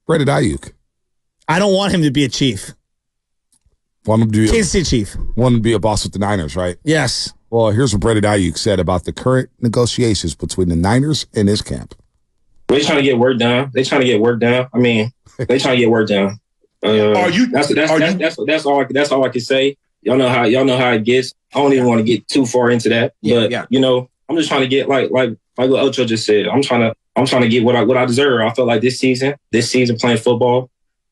Brandon Aiyuk. I don't want him to be a Chief. Want him to be Kansas City Chief. Want him to be a boss with the Niners, right? Yes. Well, here's what Brandon Aiyuk said about the current negotiations between the Niners and his camp. We're trying to get work done. They trying to get work done. I mean, they trying to get work done. That's all I can say. Y'all know how it gets. I don't even want to get too far into that. But you know, I'm just trying to get like what Ocho just said. I'm trying to get what I deserve. I felt like this season playing football,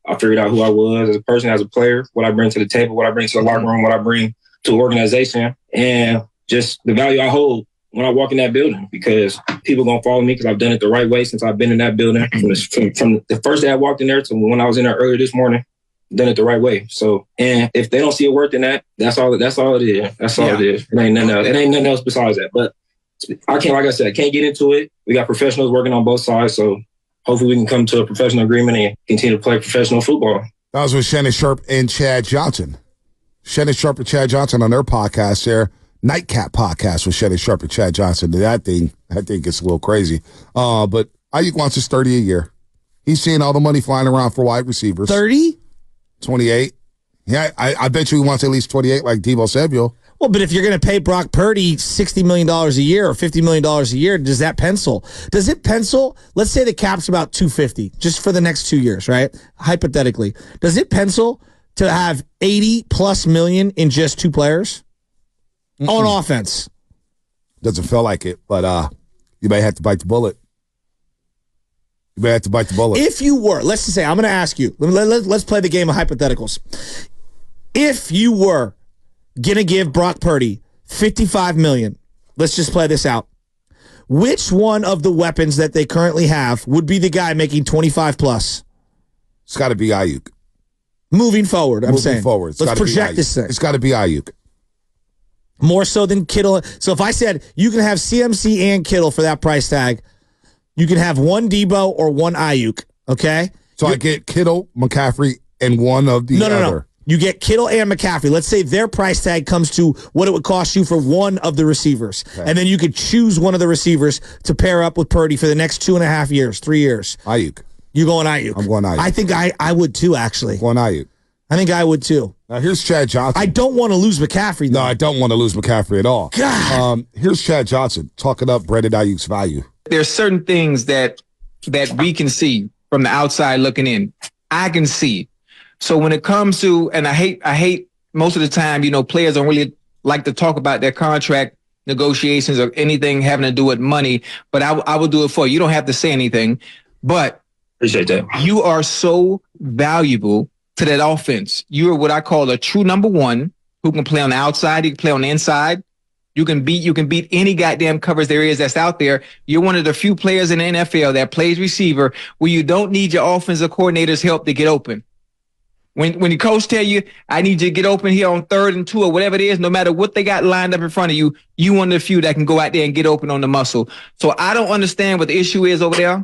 I figured out who I was as a person, as a player, what I bring to the table, what I bring to the locker room, what I bring to the organization, and just the value I hold when I walk in that building, because people going to follow me because I've done it the right way since I've been in that building. From the first day I walked in there to when I was in there earlier this morning, done it the right way. So, and if they don't see it worth in that, that's all it is. That's all it is. It ain't nothing else. It ain't nothing else besides that. But I can't, like I said, I can't get into it. We got professionals working on both sides. So hopefully we can come to a professional agreement and continue to play professional football. That was with Shannon, Sharpe, and Chad Johnson. Shannon, Sharpe, and Chad Johnson on their podcast there. Nightcap Podcast with Shannon, Sharpe, and Chad Johnson. That thing gets a little crazy. But Aiyuk wants his 30 a year. He's seeing all the money flying around for wide receivers. 30? 28. Yeah, I bet you he wants at least 28 like Deebo Samuel. Well, but if you're going to pay Brock Purdy $60 million a year or $50 million a year, does that pencil? Does it pencil? Let's say the cap's about $250 just for the next 2 years, right? Hypothetically. Does it pencil to have $80+ million in just two players? On offense. Doesn't feel like it, but you may have to bite the bullet. If you were, let's just say, I'm going to ask you, let's play the game of hypotheticals. If you were going to give Brock Purdy $55 million, let's just play this out. Which one of the weapons that they currently have would be the guy making 25+? It's got to be Aiyuk. Moving forward, I'm saying. Let's project this thing. It's got to be Aiyuk. More so than Kittle. So if I said you can have CMC and Kittle for that price tag, you can have one Debo or one Aiyuk, okay? So I get Kittle, McCaffrey, and one of the other. No. You get Kittle and McCaffrey. Let's say their price tag comes to what it would cost you for one of the receivers. Okay. And then you could choose one of the receivers to pair up with Purdy for the next 2.5 years, 3 years. Aiyuk. You going Aiyuk? I'm going Aiyuk. I think I would too, actually. I'm going Aiyuk. I think I would too. Now, here's Chad Johnson. I don't want to lose McCaffrey, though. No, I don't want to lose McCaffrey at all. God. Here's Chad Johnson talking up Brandon Aiyuk's value. There's certain things that we can see from the outside looking in. I can see. So when it comes to, and I hate most of the time, players don't really like to talk about their contract negotiations or anything having to do with money, but I will do it for you. You don't have to say anything, but appreciate that. You are so valuable to that offense. You are what I call a true number one who can play on the outside. You can play on the inside. You can beat any goddamn covers there is that's out there. You're one of the few players in the NFL that plays receiver where you don't need your offensive coordinator's help to get open. When the coach tell you, I need you to get open here on 3rd and 2 or whatever it is, no matter what they got lined up in front of you, you one of the few that can go out there and get open on the muscle. So I don't understand what the issue is over there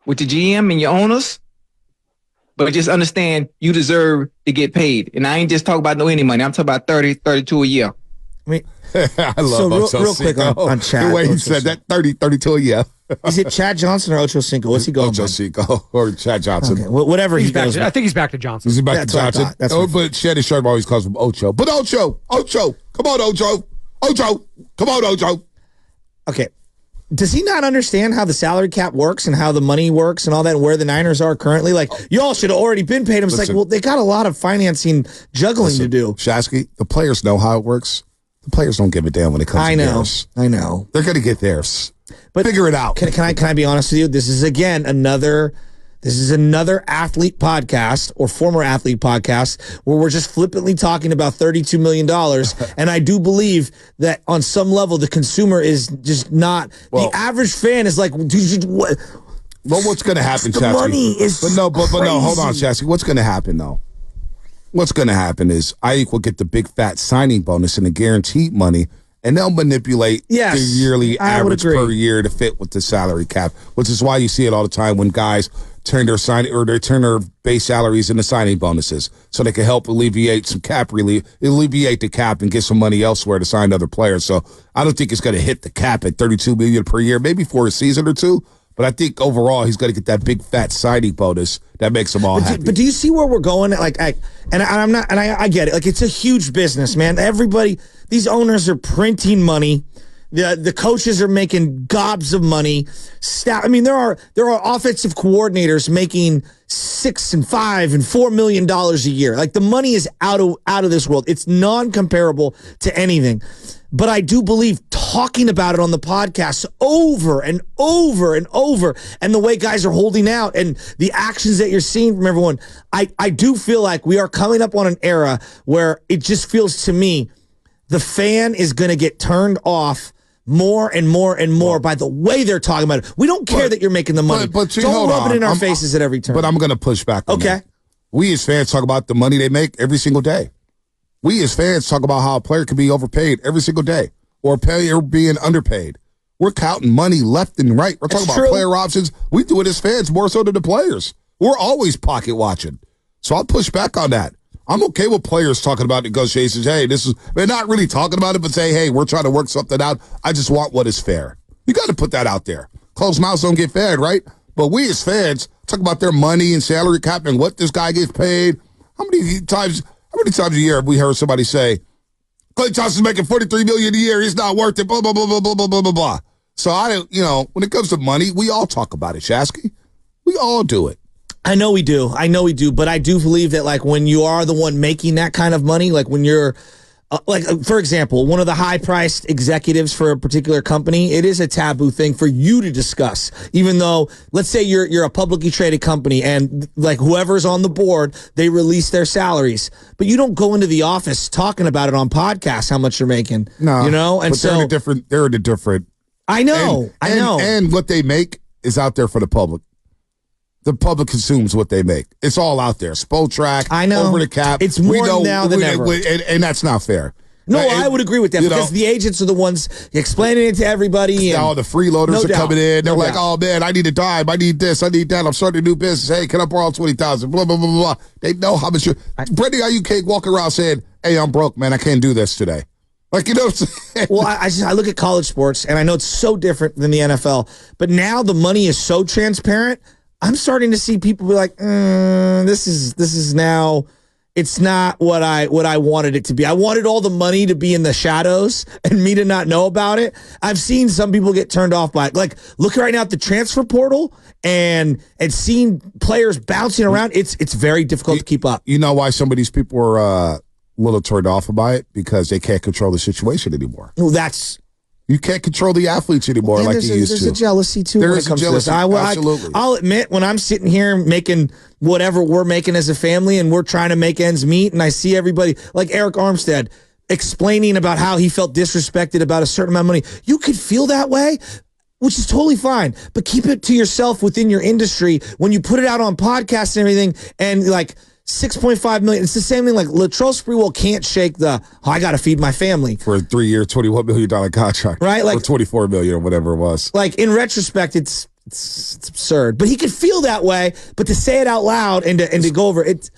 with the GM and your owners, but just understand you deserve to get paid. And I ain't just talking about any money. I'm talking about 30, 32 a year. I mean, I love real quick on Chad. The way he said that, 30, 32 a year. Is it Chad Johnson or Ochocinco? What's he going Ochocinco or Chad Johnson. Okay. Whatever he goes. I think he's back to Johnson. He's back to Johnson. But Shannon Sharpe always calls him Ocho. But Ocho, come on, Ocho, come on, Ocho. Okay. Does he not understand how the salary cap works and how the money works and all that and where the Niners are currently? Like, you all should have already been paid him. It's like, well, they got a lot of financing juggling to do. Shasky, the players know how it works. The players don't give a damn when it comes to theirs. I know. They're going to get theirs. But figure it out. Can I be honest with you? This is again another athlete podcast or former athlete podcast where we're just flippantly talking about $32 million. And I do believe that on some level, the consumer is just not, the average fan is like, dude, what? Well, what's going to happen, Chasky? The money is but no, hold on, Chasky. What's going to happen, though? What's going to happen is Aiyuk will get the big fat signing bonus and the guaranteed money, and they'll manipulate the yearly average per year to fit with the salary cap, which is why you see it all the time when guys turn their base salaries into signing bonuses so they can help alleviate some alleviate the cap and get some money elsewhere to sign other players. So I don't think it's going to hit the cap at $32 million per year, maybe for a season or two. But I think overall he's going to get that big fat signing bonus that makes him all happy. But do you see where we're going? Like, I get it. Like, it's a huge business, man. Everybody, these owners are printing money. The coaches are making gobs of money. There are offensive coordinators making $6 and $5 and $4 million a year. Like, the money is out of this world. It's non-comparable to anything. But I do believe talking about it on the podcast over and over and over, and the way guys are holding out and the actions that you're seeing from everyone, I do feel like we are coming up on an era where it just feels to me the fan is going to get turned off more and more and more by the way they're talking about it. We don't care that you're making the money. But don't rub it in our faces at every turn. But I'm going to push back on that. We as fans talk about the money they make every single day. We as fans talk about how a player can be overpaid every single day or a player being underpaid. We're counting money left and right. We're talking about player options. We do it as fans more so than the players. We're always pocket watching. So I'll push back on that. I'm okay with players talking about negotiations. Hey, they're not really talking about it, but say, hey, we're trying to work something out. I just want what is fair. You got to put that out there. Closed mouths don't get fed, right? But we as fans talk about their money and salary cap and what this guy gets paid. How many times a year have we heard somebody say, Klay Thompson's making $43 million a year, he's not worth it, blah, blah, blah, blah, blah, blah, blah, blah. So when it comes to money, we all talk about it, Shasky. We all do it. I know we do, but I do believe that, like, when you are the one making that kind of money, like when you're for example, one of the high-priced executives for a particular company, it is a taboo thing for you to discuss. Even though, let's say you're a publicly traded company and, like, whoever's on the board, they release their salaries. But you don't go into the office talking about it on podcasts how much you're making. No. And but they're in a different. I know. And what they make is out there for the public. The public consumes what they make. It's all out there. Spotrac, I know. Over the cap. It's more now than ever. And that's not fair. No, I would agree with that because the agents are the ones explaining it to everybody. Now the freeloaders are coming in. They're like, oh, man, I need a dime. I need this. I need that. I'm starting a new business. Hey, can I borrow $20,000? Blah, blah, blah, blah. They know how much Brady Aiyuk can't walk around saying, hey, I'm broke, man. I can't do this today. Like, you know what I'm saying? Well, I look at college sports, and I know it's so different than the NFL, but now the money is so transparent. I'm starting to see people be like, this is now, it's not what I wanted it to be. I wanted all the money to be in the shadows and me to not know about it. I've seen some people get turned off by it. Like, look right now at the transfer portal and seeing players bouncing around. It's very difficult to keep up. You know why some of these people are a little turned off by it? Because they can't control the situation anymore. Well, you can't control the athletes anymore like you used to. There's a jealousy, too, when it comes to this. Absolutely. I'll admit, when I'm sitting here making whatever we're making as a family and we're trying to make ends meet, and I see everybody, like Eric Armstead, explaining about how he felt disrespected about a certain amount of money, you could feel that way, which is totally fine. But keep it to yourself within your industry. When you put it out on podcasts and everything, and like, $6.5 million. It's the same thing. Like, Latrell Sprewell can't shake I got to feed my family for a 3-year, $21 million contract, right? Like, or $24 million or whatever it was. Like, in retrospect, it's absurd. But he could feel that way. But to say it out loud and to go over it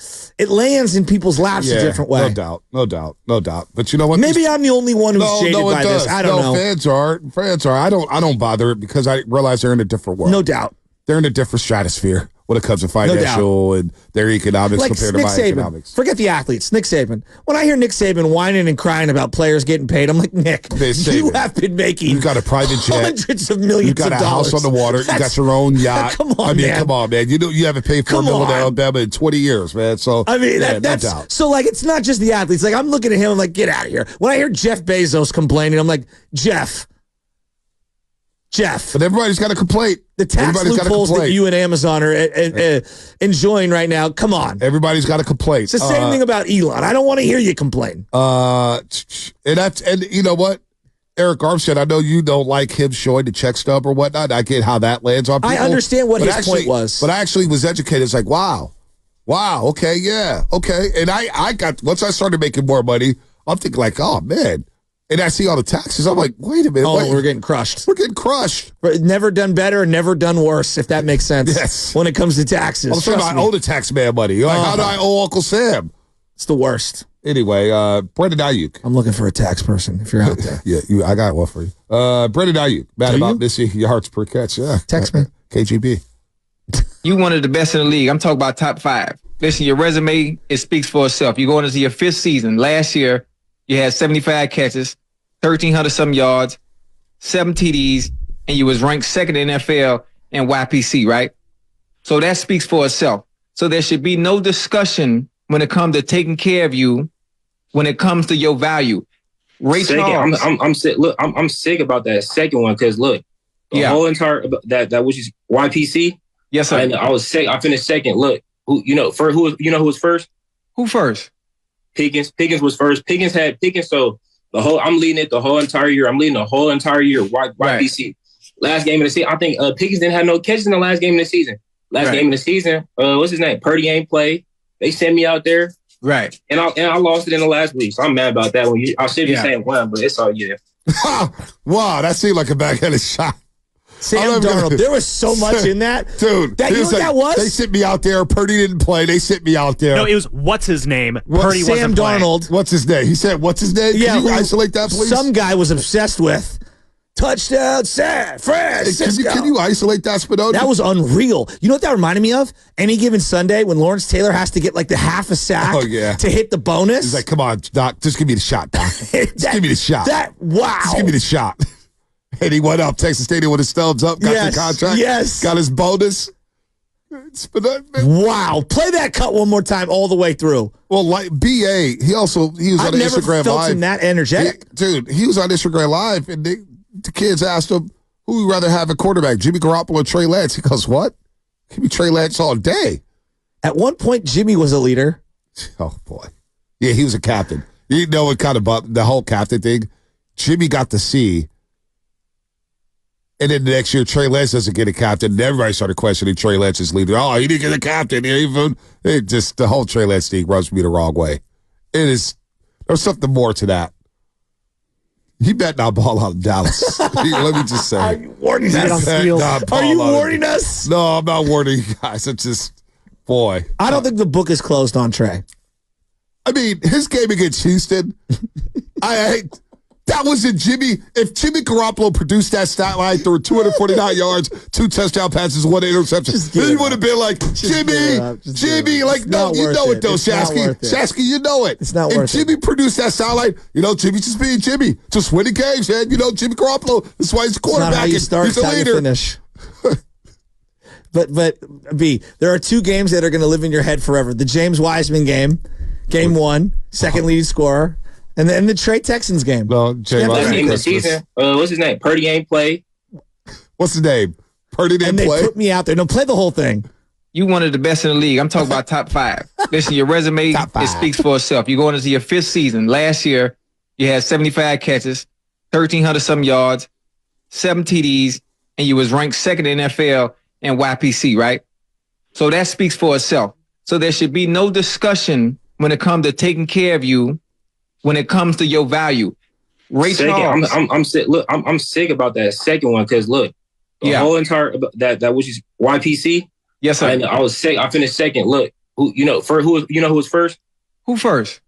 lands in people's laps a different way. No doubt. But you know what? Maybe I'm the only one who's jaded by this. I don't know. Fans are. I don't bother it because I realize they're in a different world. No doubt. They're in a different stratosphere when it comes to financial and their economics compared to my economics. Forget the athletes. Nick Saban. When I hear Nick Saban whining and crying about players getting paid, I'm like, Nick, you have been making You've got a private jet. Hundreds of millions of dollars. You've got a house on the water. You got your own yacht. Come on, man. Come on, man. You haven't paid for a mill in Alabama in 20 years, man. So, that's no doubt. So, like, it's not just the athletes. Like, I'm looking at him, I'm like, get out of here. When I hear Jeff Bezos complaining, I'm like, Jeff. But everybody's got a complaint. The tax loopholes that you and Amazon are enjoying right now, come on. Everybody's got a complaint. It's the same thing about Elon. I don't want to hear you complain. And you know what? Eric Armstead, I know you don't like him showing the check stub or whatnot. I get how that lands on people. I understand what his point was. But I actually was educated. It's like, wow, okay, yeah, okay. And once I started making more money, I'm thinking like, oh, man. And I see all the taxes. I'm like, wait a minute. We're getting crushed. Never done better, never done worse, if that makes sense. Yes. When it comes to taxes. I'm talking about I owe the tax man money. You're like, how do I owe Uncle Sam? It's the worst. Anyway, Brendan Aiyuk. I'm looking for a tax person if you're out there. I got one for you. Brendan Aiyuk. Mad about missing yards per catch. Yeah. Text me. KGB. You one of the best in the league. I'm talking about top 5. Listen, your resume, it speaks for itself. You're going into your 5th season. Last year, you had 75 catches, 1,300 some yards, 7 TDs, and you was ranked 2nd in NFL in YPC, right? So that speaks for itself. So there should be no discussion when it comes to taking care of you, when it comes to your value. I'm sick. Look, I'm sick about that second one because look, the whole entire that which is YPC. Yes, sir. I was sick. I finished 2nd. Look, who was first? Who first? Pickens. Pickens was first. Pickens had Pickens. So I'm leading it the whole entire year. I'm leading the whole entire year. YPC. Right. Last game of the season, I think Pickens didn't have no catches in the last game of the season. Game of the season, what's his name? Purdy ain't played. They sent me out there. Right. And I lost it in the last week. So I'm mad about that one. I should be saying one, but it's all Wow, that seemed like a backhanded shot. Sam Darnold, there was so much in that. Dude, you know what that was? They sent me out there. Purdy didn't play. They sent me out there. No, it was what's his name? Purdy Sam wasn't Darnold. playing. What's his name? He said, what's his name? Yeah, Can you isolate that, please? Some guy was obsessed with. Touchdown, San Francisco. Can you isolate that, Spadoni? That was unreal. You know what that reminded me of? Any given Sunday when Lawrence Taylor has to get like the half a sack to hit the bonus. He's like, come on, Doc, just give me the shot, Doc. Just give me the shot. Wow. Just give me the shot. And he went up Texas Stadium with his thumbs up, got the contract, got his bonus. Wow. Play that cut one more time all the way through. Well, like BA, he was on Instagram Live. I've never felt him that energetic. He was on Instagram Live, and the kids asked him, who would rather have a quarterback, Jimmy Garoppolo or Trey Lance? He goes, what? Give me Trey Lance all day. At one point, Jimmy was a leader. Oh, boy. Yeah, he was a captain. You know what kind of the whole captain thing? Jimmy got to see. And then the next year, Trey Lance doesn't get a captain. And everybody started questioning Trey Lance's leader. Oh, he didn't get a captain. The whole Trey Lance thing rubs me the wrong way. There's something more to that. He bet not ball out of Dallas. Let me just say. Are you warning us? Are you warning us? No, I'm not warning you guys. It's just, boy. I don't think the book is closed on Trey. I mean, his game against Houston, that was Jimmy. If Jimmy Garoppolo produced that stat line through 249 yards, 2 touchdown passes, 1 interception, he would have been like, Jimmy, like, no, you know it though, Shasky. Shasky, you know it. It's not worth it. If Jimmy produced that stat line, Jimmy's just being Jimmy. Just winning games, man. Jimmy Garoppolo, that's why he's a quarterback. It's not how you start, he's a leader. Finish. But, B, there are 2 games that are going to live in your head forever. The James Wiseman game 1, second leading scorer. And then the Trey Texans game. No, last game of the season. What's his name? Purdy ain't played. What's his name? Purdy didn't play. And they put me out there. No, play the whole thing. You one of the best in the league. I'm talking about top 5. Listen, your resume, it speaks for itself. You're going into your 5th season. Last year, you had 75 catches, 1,300 some yards, 7 TDs, and you was ranked 2nd in NFL in YPC, right? So that speaks for itself. So there should be no discussion when it comes to taking care of you, when it comes to your value. I'm sick. Look, I'm sick about that second one because look, the whole entire that which is YPC. Yes, sir. I was sick. I finished 2nd. Look, who who was first? Who first?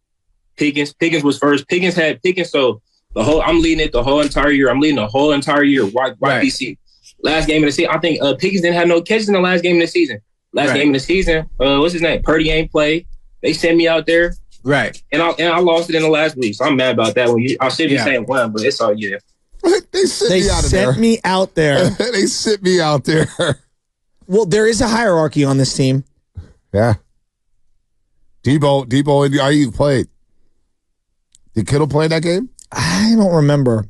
Pickens. Pickens was first. Pickens had Pickens. So I'm leading it the whole entire year. I'm leading the whole entire year. YPC. Last game of the season, I think Pickens didn't have no catches in the last game of the season. Game of the season, what's his name? Purdy ain't played. They sent me out there. Right. And I lost it in the last week. So I'm mad about that one. I should be saying one, but it's all They sent me out there. They sent me out there. Well, there is a hierarchy on this team. Yeah. Debo and Aiyuk played. Did Kittle play in that game? I don't remember.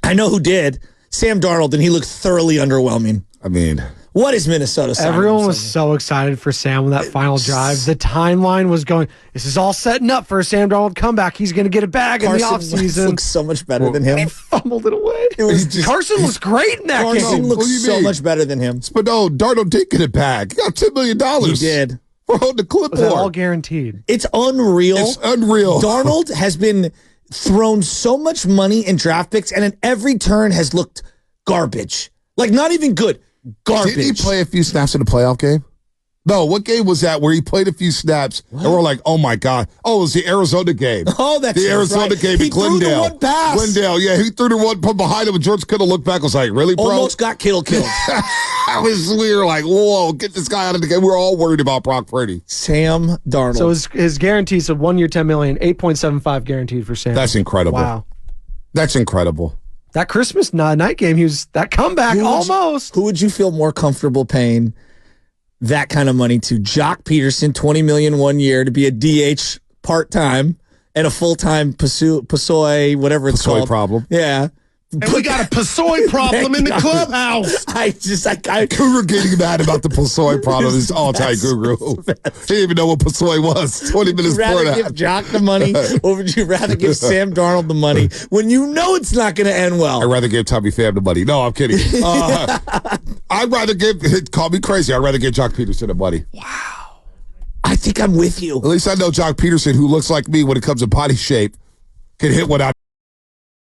I know who did. Sam Darnold, and he looked thoroughly underwhelming. I mean, what is Minnesota? Everyone was so excited for Sam on that final drive. The timeline was going, this is all setting up for a Sam Darnold comeback. He's going to get a bag in the offseason. Looks so much better than him. He fumbled it away. Carson was great in that game. Carson looks so much better than him. But no, Darnold did get a bag. He got $10 million. He did. For holding the clipboard. Was that all guaranteed? It's unreal. It's unreal. Darnold has been thrown so much money in draft picks, and at every turn has looked garbage. Like, not even good. Garbage. Did he play a few snaps in the playoff game? No, what game was that where he played a few snaps and we're like, oh my God. Oh, it was the Arizona game. Oh, that's the Arizona game in Glendale. Threw the one pass. Glendale, yeah. He threw the one put behind him and George Kittle looked back and was like, really, bro? Almost got Kittle killed. We were like, whoa, get this guy out of the game. We were all worried about Brock Purdy. Sam Darnold. So his guarantees of 1 year, $10 million, 8.75 guaranteed for Sam. That's incredible. Wow. That's incredible. That Christmas night game, that comeback almost. Who would you feel more comfortable paying that kind of money to? Jock Peterson, $20 million 1 year to be a DH part-time and a full-time Passoy, whatever it's called. Problem. Yeah. And we got a Passoy problem in the clubhouse. Guru getting mad about the Passoy problem is all-time Guru. He didn't even know what Passoy was 20 minutes before that. Would you rather give Jock the money or would you rather give Sam Darnold the money when you know it's not going to end well? I'd rather give Tommy Pham the money. No, I'm kidding. I'd rather call me crazy, I'd rather give Jock Peterson the money. Wow. I think I'm with you. At least I know Jock Peterson, who looks like me when it comes to body shape, can hit one out.